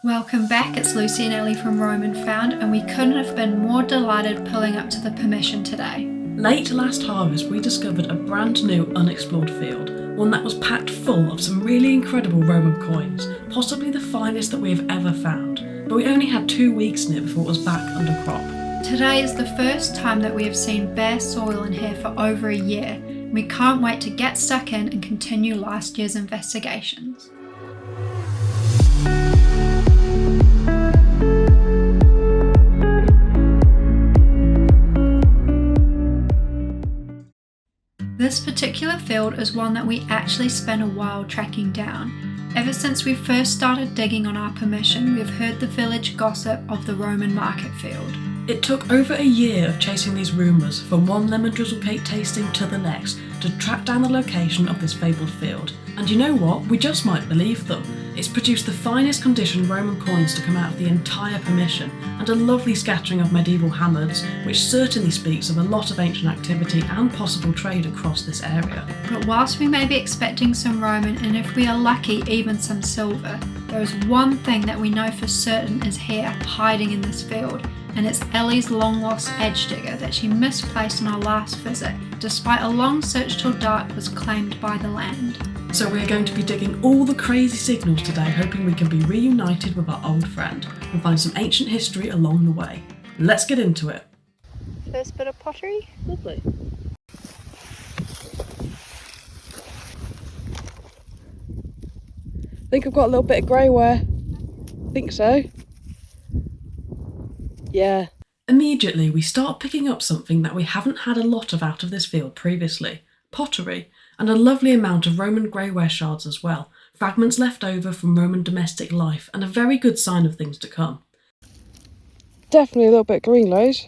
Welcome back, it's Lucy and Ellie from Roman Found, and we couldn't have been more delighted pulling up to the permission today. Late last harvest we discovered a brand new unexplored field, one that was packed full of some really incredible Roman coins, possibly the finest that we have ever found, but we only had 2 weeks in it before it was back under crop. Today is the first time that we have seen bare soil in here for over a year, and we can't wait to get stuck in and continue last year's investigations. This particular field is one that we actually spent a while tracking down. Ever since we first started digging on our permission, we have heard the village gossip of the Roman market field. It took over a year of chasing these rumours, from one lemon drizzle cake tasting to the next, to track down the location of this fabled field. And you know what? We just might believe them. It's produced the finest conditioned Roman coins to come out of the entire permission, and a lovely scattering of medieval hammers, which certainly speaks of a lot of ancient activity and possible trade across this area. But whilst we may be expecting some Roman, and if we are lucky, even some silver, there is one thing that we know for certain is here, hiding in this field, and it's Ellie's long-lost edge digger that she misplaced on our last visit, despite a long search till dark was claimed by the land. So we're going to be digging all the crazy signals today, hoping we can be reunited with our old friend and find some ancient history along the way. Let's get into it. First bit of pottery. Lovely. I think I've got a little bit of greyware. Think so. Yeah. Immediately we start picking up something that we haven't had a lot of out of this field previously. Pottery, and a lovely amount of Roman greyware shards as well, fragments left over from Roman domestic life, and a very good sign of things to come. Definitely a little bit green, Lois.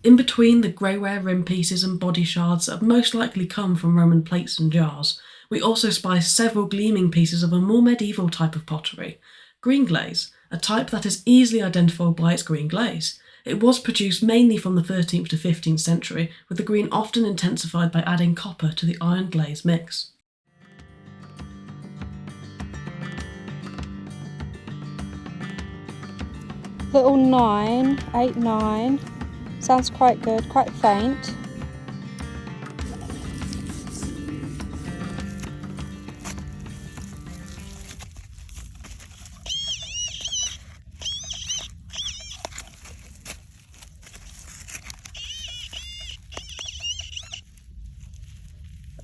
In between the greyware rim pieces and body shards that have most likely come from Roman plates and jars, we also spy several gleaming pieces of a more medieval type of pottery. Green glaze, a type that is easily identifiable by its green glaze. It was produced mainly from the 13th to 15th century, with the green often intensified by adding copper to the iron glaze mix. Little 9, 8, 9. Sounds quite good, quite faint.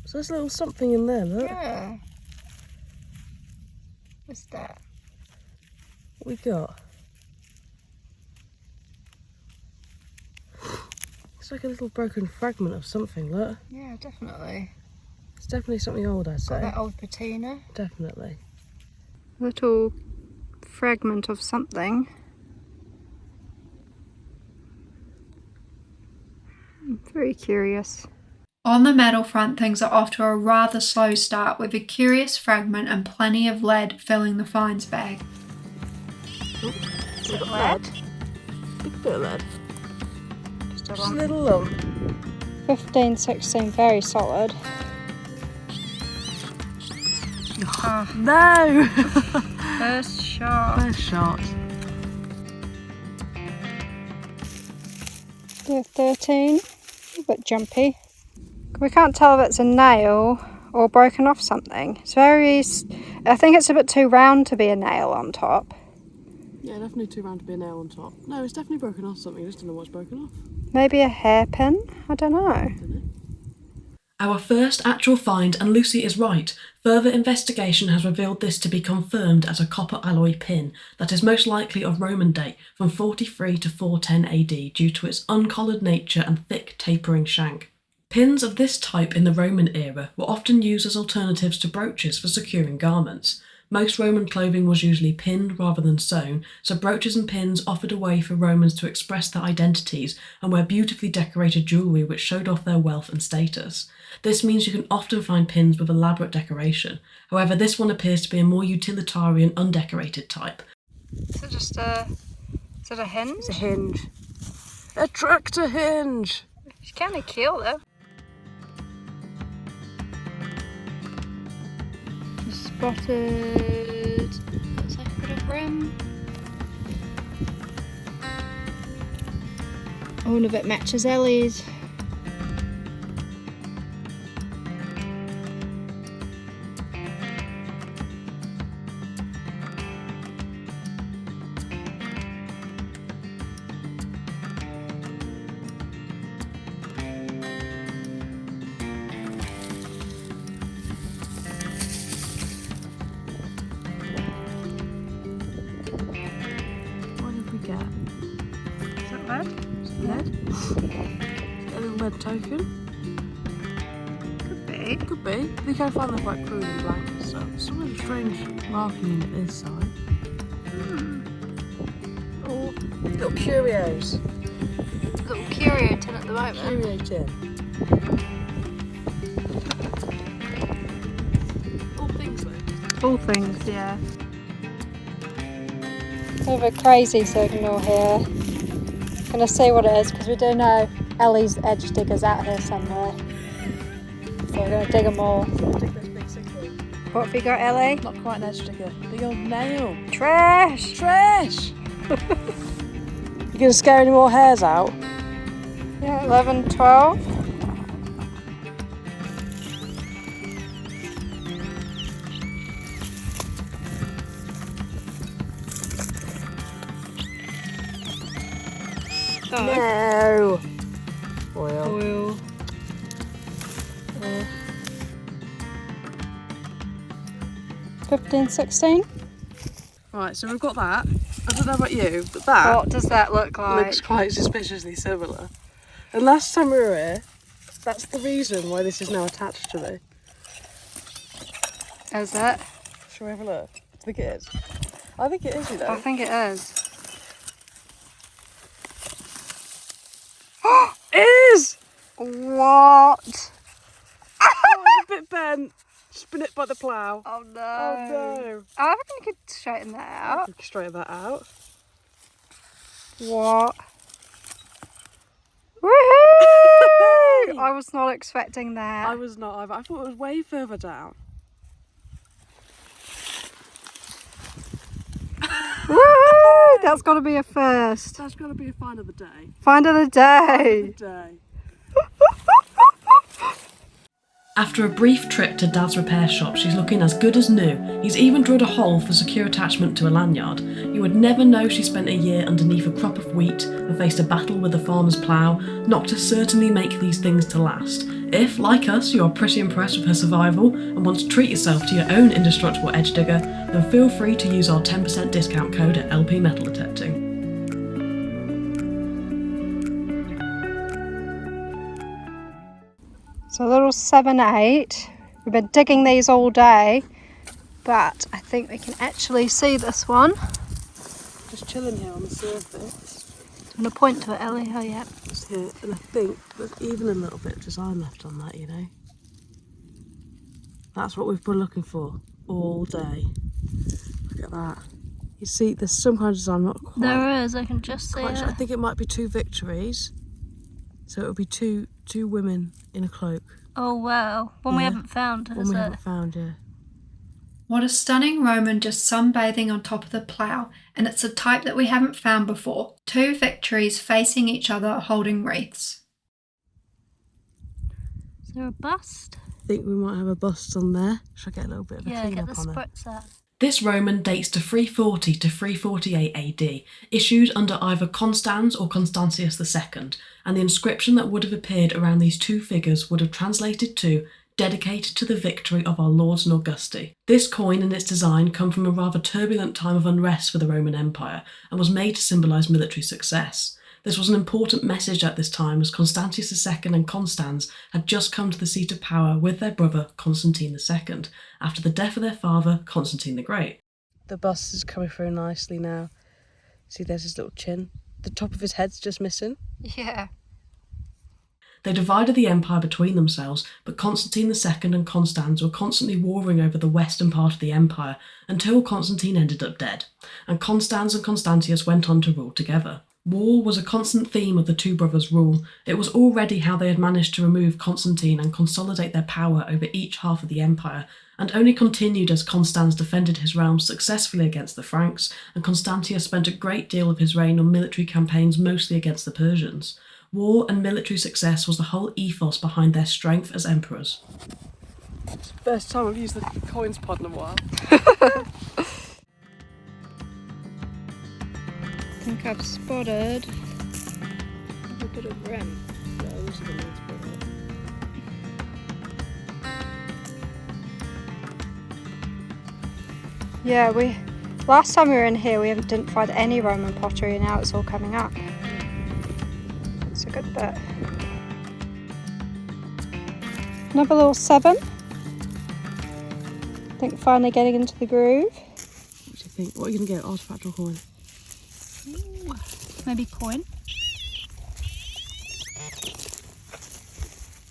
So there's a little something in there, look. Yeah. What's that? What we got? It's like a little broken fragment of something, look. Yeah, definitely. It's definitely something old, I'd say. Got that old patina. Definitely. Little fragment of something. I'm very curious. On the metal front, things are off to a rather slow start, with a curious fragment and plenty of lead filling the finds bag. Is it lead? Big bit of lead. Just Just a little lump. 15, 16, very solid. No! First shot. First shot. Do a 13. A bit jumpy. We can't tell if it's a nail or broken off something. It's very... I think it's a bit too round to be a nail on top. Yeah, definitely too round to be a nail on top. No, it's definitely broken off something. I just don't know what's broken off. Maybe a hairpin? I don't know. Our first actual find, and Lucy is right, further investigation has revealed this to be confirmed as a copper alloy pin that is most likely of Roman date from 43 to 410 AD due to its uncollared nature and thick tapering shank. Pins of this type in the Roman era were often used as alternatives to brooches for securing garments. Most Roman clothing was usually pinned rather than sewn, so brooches and pins offered a way for Romans to express their identities and wear beautifully decorated jewellery which showed off their wealth and status. This means you can often find pins with elaborate decoration. However, this one appears to be a more utilitarian, undecorated type. Is it just a... Is it a hinge? It's a hinge. A tractor hinge! It's kind of cute though. Spotted. Looks like a bit of brim. All of it matches Ellie's. Get? Is that lead? Lead? Get a little lead token? Could be. Could be. They can find them quite crude and blank, so some of the strange marking on this side. Oh, little curios. Little curio tin at the moment. Curio tin. All things though. All things, yeah. Bit of a crazy signal here. Gonna see what it is because we do know Ellie's edge digger's out here somewhere. So we're gonna dig them all. Dig this big signal. What have you got, Ellie? Not quite an edge digger. Big old nail. Trash! Trash! You gonna scare any more hairs out? Yeah, 11, 12. No! Oil. Oil. 15, 16. Right, so we've got that. I don't know about you, but that What does that look like? looks quite suspiciously similar. And last time we were here, that's the reason why this is now attached to me. Is it? Shall we have a look? I think it is. I think it is, you know. I think it is. It is! What? Oh, it's a bit bent. Just been hit by the plough. Oh no. Oh no. I reckon you could straighten that out. Straighten that out. What? Woohoo! I was not expecting that. I was not either. I thought it was way further down. Woohoo! That's got to be a first. That's got to be a find of the day. Find of the day. Day. After a brief trip to Dad's repair shop, she's looking as good as new. He's even drilled a hole for secure attachment to a lanyard. You would never know she spent a year underneath a crop of wheat and faced a battle with the farmer's plough, not to certainly make these things to last. If, like us, you are pretty impressed with her survival and want to treat yourself to your own indestructible edge digger, then feel free to use our 10% discount code at LP Metal Detecting. So a little 7, 8. We've been digging these all day, but I think we can actually see this one. Just chilling here on the surface. I'm going to point to it, Ellie. Oh, yeah. Just here, and I think there's even a little bit of design left on that, you know. That's what we've been looking for all day. Look at that. You see, there's some kind of design, not quite. There is, I can just see Quite it. sure. I think it might be 2 victories. So it'll be two women in a cloak. Oh, wow. One we Yeah. haven't found, One is we it? haven't found, yeah. What a stunning Roman just sunbathing on top of the plough, and it's a type that we haven't found before. 2 victories facing each other holding wreaths. Is there a bust? I think we might have a bust on there. Should I get a little bit of a Yeah, clean get up the on it? spritzer. This Roman dates to 340 to 348 AD, issued under either Constans or Constantius II, and the inscription that would have appeared around these 2 figures would have translated to dedicated to the victory of our lords and Augusti. This coin and its design come from a rather turbulent time of unrest for the Roman Empire and was made to symbolise military success. This was an important message at this time as Constantius II and Constans had just come to the seat of power with their brother Constantine II after the death of their father Constantine the Great. The bust is coming through nicely now. See, there's his little chin. The top of his head's just missing. Yeah. They divided the empire between themselves, but Constantine II and Constans were constantly warring over the western part of the empire until Constantine ended up dead, and Constans and Constantius went on to rule together. War was a constant theme of the 2 brothers' rule. It was already how they had managed to remove Constantine and consolidate their power over each half of the empire, and only continued as Constans defended his realm successfully against the Franks, and Constantius spent a great deal of his reign on military campaigns mostly against the Persians. War and military success was the whole ethos behind their strength as emperors. It's the first time I've used the coins pod in a while. I think I've spotted a bit of rim. Yeah, those are the ones. Yeah, last time we were in here we didn't find any Roman pottery, and now it's all coming up. It's a good bit. Another little 7. I think finally getting into the groove. What do you think? What are you going to get? Artifact or coin? Maybe coin.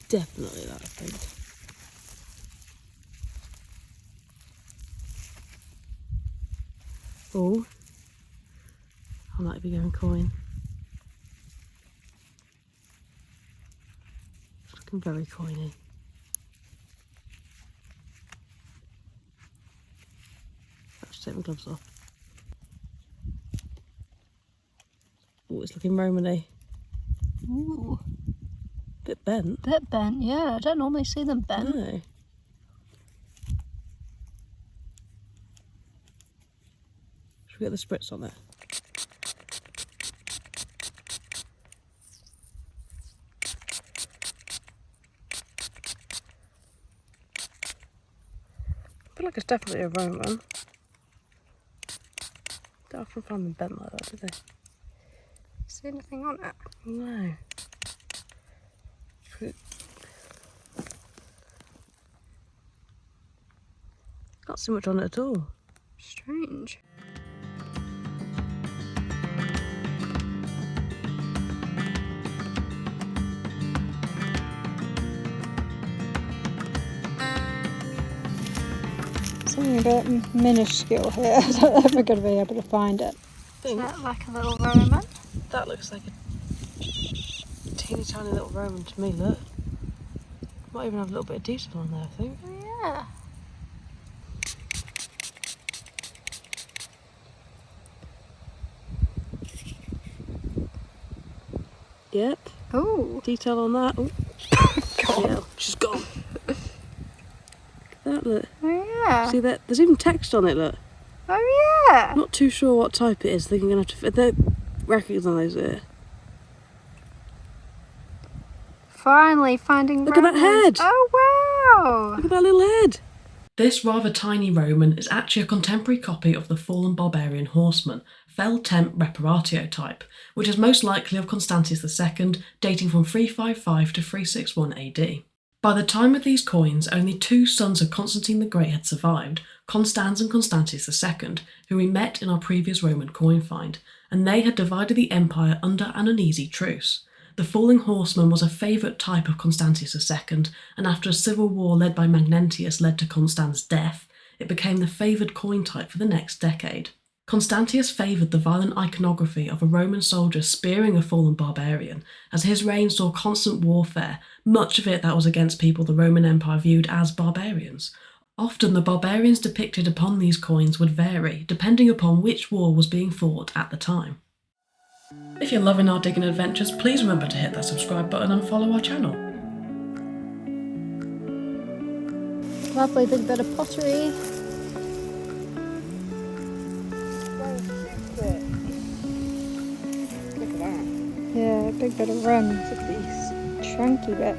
Definitely that, I think. Oh, I might be going coin. It's looking very coiny. Let's take my gloves off. Oh, it's looking Romany. Ooh, Bit bent. bit bent, yeah. I don't normally see them bent. No. Should we get the spritz on there? I feel like it's definitely a Roman. Don't often find them bent like that, do they? See anything on it? No. Not so much on it at all. Strange. Something a bit minuscule here. I don't know if we're going to be able to find it. Is that like a little Roman? That looks like a teeny tiny little Roman to me, look. Might even have a little bit of detail on there, I think. Oh, yeah. Yep. Oh. Detail on that. Oh, yeah, she's gone. That look. Oh, yeah. See that? There's even text on it, look. Oh, yeah. Not too sure what type it is. They're going to have to... They recognise it. Finally finding Look at that Romans. head. Oh, wow. Look at that little head. This rather tiny Roman is actually a contemporary copy of the fallen barbarian horseman, Fel Temp Reparatio type, which is most likely of Constantius II, dating from 355 to 361 AD. By the time of these coins, only 2 sons of Constantine the Great had survived, Constans and Constantius II, who we met in our previous Roman coin find, and they had divided the empire under an uneasy truce. The falling horseman was a favourite type of Constantius II, and after a civil war led by Magnentius led to Constans' death, it became the favoured coin type for the next decade. Constantius favoured the violent iconography of a Roman soldier spearing a fallen barbarian, as his reign saw constant warfare, much of it that was against people the Roman Empire viewed as barbarians. Often the barbarians depicted upon these coins would vary, depending upon which war was being fought at the time. If you're loving our digging adventures, please remember to hit that subscribe button and follow our channel. Lovely big bit of pottery. Look at that. Yeah, big bit of rim. It's a beast. Chunky bit.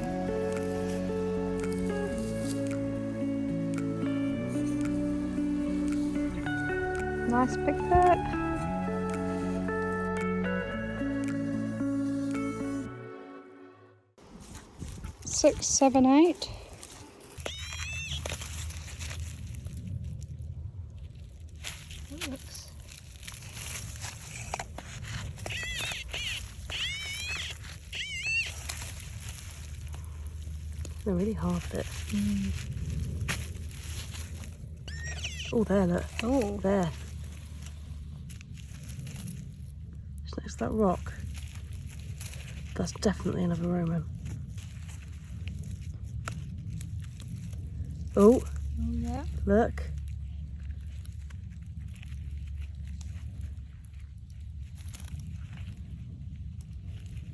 Nice big bit. Six, 7, 8. That looks. They're really hard bit. Oh, there, look. Oh, There. Just next to that rock. That's definitely another Roman. Oh, yeah. Look.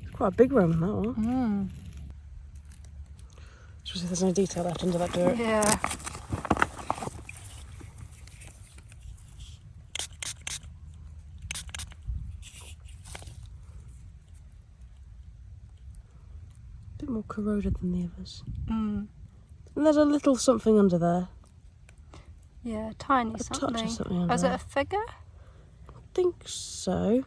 It's quite a big Roman, that one. Just see if there's no detail left under that dirt. Yeah. A bit more corroded than the others. Mm. And there's a little something under there. Yeah, tiny A something. touch of something under Is there. it a figure? I think so.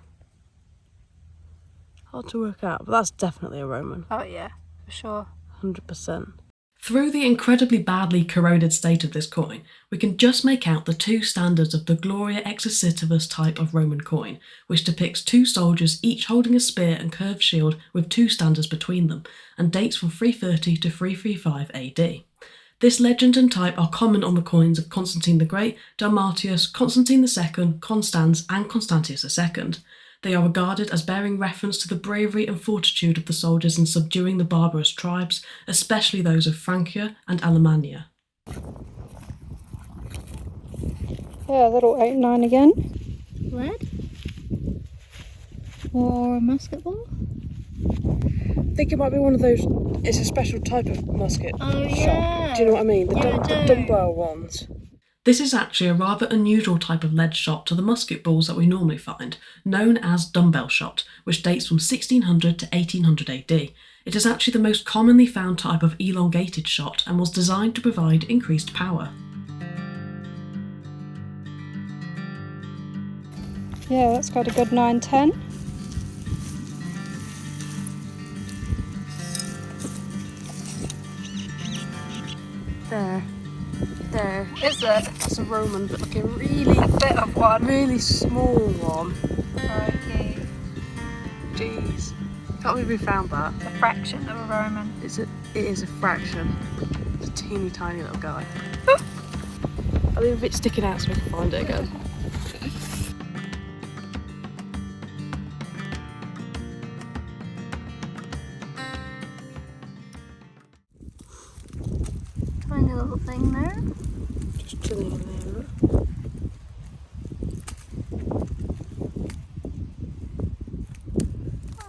Hard to work out, but that's definitely a Roman. Oh yeah, for sure. 100%. Through the incredibly badly corroded state of this coin, we can just make out the two standards of the Gloria Exercitivus type of Roman coin, which depicts two soldiers each holding a spear and curved shield with two standards between them, and dates from 330 to 335 AD. This legend and type are common on the coins of Constantine the Great, Dalmatius, Constantine II, Constans, and Constantius II. They are regarded as bearing reference to the bravery and fortitude of the soldiers in subduing the barbarous tribes, especially those of Francia and Alemannia. Yeah, little 8-9 again. Red? Or a musket ball? I think it might be one of those. It's a special type of musket Oh, shot. yeah. Do you know what I mean? The, Yeah, I the do. dumbbell ones. This is actually a rather unusual type of lead shot to the musket balls that we normally find, known as dumbbell shot, which dates from 1600 to 1800 AD. It is actually the most commonly found type of elongated shot and was designed to provide increased power. Yeah, that's got a good 9-10. There. Is it? It's a Roman, but like a really, Bit of one. really small one. Okay. Jeez. Can't believe we found that. A fraction of a Roman. It is a fraction. It's a teeny tiny little guy. I'll leave a bit sticking out so we can find it again. Tiny little thing there. Just chilling in there. Look.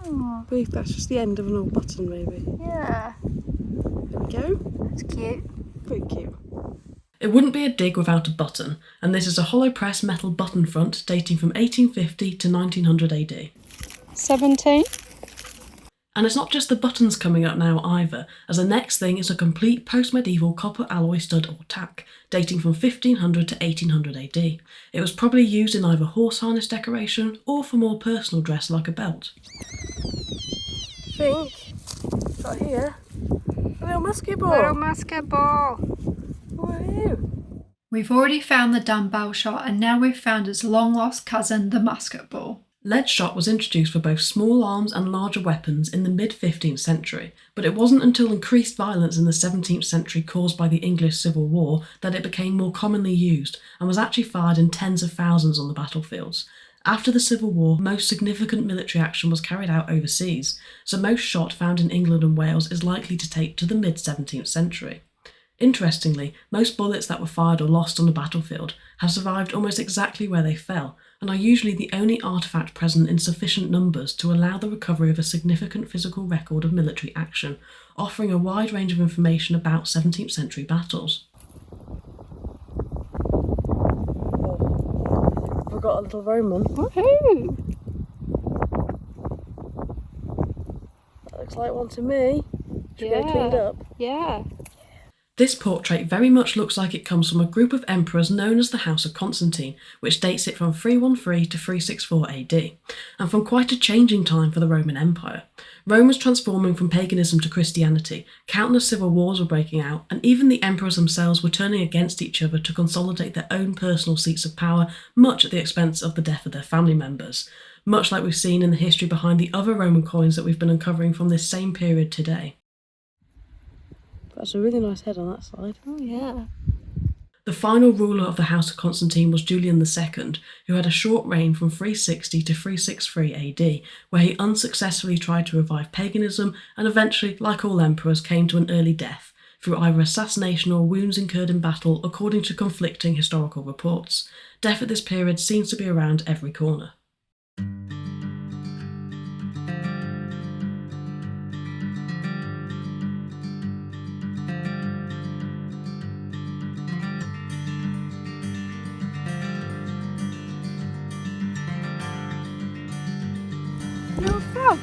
Oh, I believe that's just the end of an old button, maybe. yeah. There we go. That's cute. Very cute. It wouldn't be a dig without a button, and this is a hollow press metal button front dating from 1850 to 1900 AD. 17. And it's not just the buttons coming up now either, as the next thing is a complete post-medieval copper alloy stud or tack, dating from 1500 to 1800 AD. It was probably used in either horse harness decoration or for more personal dress like a belt. I think, got here, a little musket ball. Little musket ball. Woohoo! We've already found the dumbbell shot, and now we've found its long-lost cousin, the musket ball. Lead shot was introduced for both small arms and larger weapons in the mid-15th century, but it wasn't until increased violence in the 17th century caused by the English Civil War that it became more commonly used and was actually fired in tens of thousands on the battlefields. After the Civil War, most significant military action was carried out overseas, so most shot found in England and Wales is likely to date to the mid-17th century. Interestingly, most bullets that were fired or lost on the battlefield have survived almost exactly where they fell, and are usually the only artefact present in sufficient numbers to allow the recovery of a significant physical record of military action, offering a wide range of information about 17th century battles. We've got a little Roman. Woohoo! That looks like one to me. Should we get it cleaned up? Yeah. This portrait very much looks like it comes from a group of emperors known as the House of Constantine, which dates it from 313 to 364 AD, and from quite a changing time for the Roman Empire. Rome was transforming from paganism to Christianity, countless civil wars were breaking out, and even the emperors themselves were turning against each other to consolidate their own personal seats of power, much at the expense of the death of their family members, much like we've seen in the history behind the other Roman coins that we've been uncovering from this same period today. That's a really nice head on that side. Oh, yeah. The final ruler of the House of Constantine was Julian II, who had a short reign from 360 to 363 AD, where he unsuccessfully tried to revive paganism and eventually, like all emperors, came to an early death. through either assassination or wounds incurred in battle, according to conflicting historical reports. Death at this period seems to be around every corner. Little frog.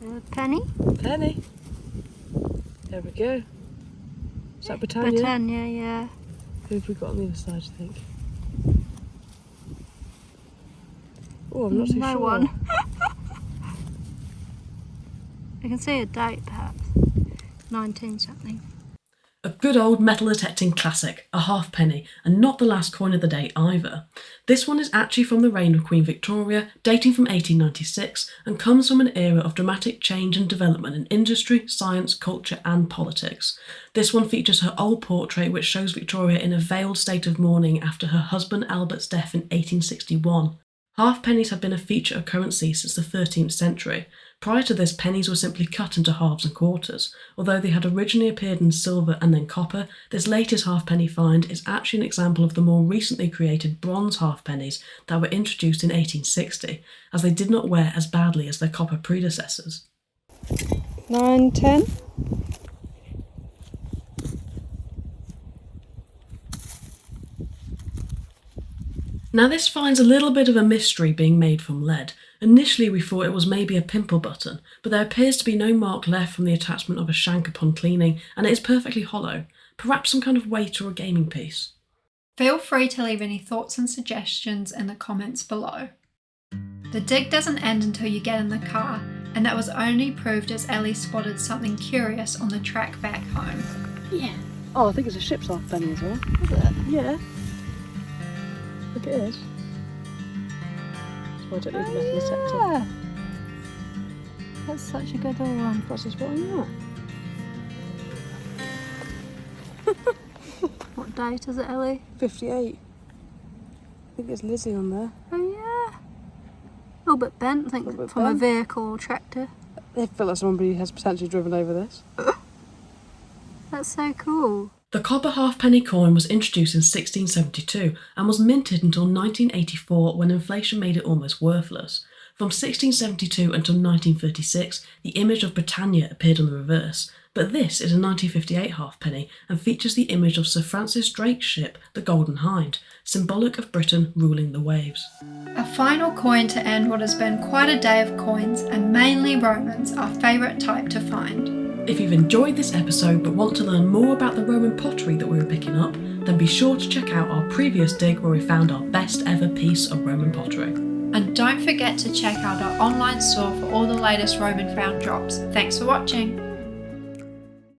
Little penny. Penny. There we go. Is that Britannia? Britannia, yeah. Who have we got on the other side, do you think? Oh, I'm not too No sure. one. I can see a date, perhaps. 19 something. A good old metal detecting classic, a halfpenny, and not the last coin of the day either. This one is actually from the reign of Queen Victoria, dating from 1896, and comes from an era of dramatic change and development in industry, science, culture and politics. This one features her old portrait, which shows Victoria in a veiled state of mourning after her husband Albert's death in 1861. Halfpennies have been a feature of currency since the 13th century. Prior to this, pennies were simply cut into halves and quarters. Although they had originally appeared in silver and then copper, this latest halfpenny find is actually an example of the more recently created bronze halfpennies that were introduced in 1860, as they did not wear as badly as their copper predecessors. 9, 10. Now this finds a little bit of a mystery being made from lead. Initially we thought it was maybe a pimple button, but there appears to be no mark left from the attachment of a shank upon cleaning, and it is perfectly hollow. Perhaps some kind of weight or a gaming piece. Feel free to leave any thoughts and suggestions in the comments below. The dig doesn't end until you get in the car, and that was only proved as Ellie spotted something curious on the track back home. Yeah. Oh, I think it's a ship's halfpenny as well. Is it? Yeah. Look at it. So I don't need the metal detector. Yeah. That's such a good little one. What's this one? What date is it, Ellie? 58. I think there's Lizzie on there. Oh yeah. A little bit bent, I think, Little bit from a bent. vehicle or tractor. They feel like somebody has potentially driven over this. That's so cool. The copper halfpenny coin was introduced in 1672 and was minted until 1984, when inflation made it almost worthless. From 1672 until 1936, the image of Britannia appeared on the reverse, but this is a 1958 halfpenny and features the image of Sir Francis Drake's ship, the Golden Hind, symbolic of Britain ruling the waves. A final coin to end what has been quite a day of coins, and mainly Romans, our favourite type to find. If you've enjoyed this episode but want to learn more about the Roman pottery that we were picking up, then be sure to check out our previous dig where we found our best ever piece of Roman pottery. And don't forget to check out our online store for all the latest Roman found drops. Thanks for watching!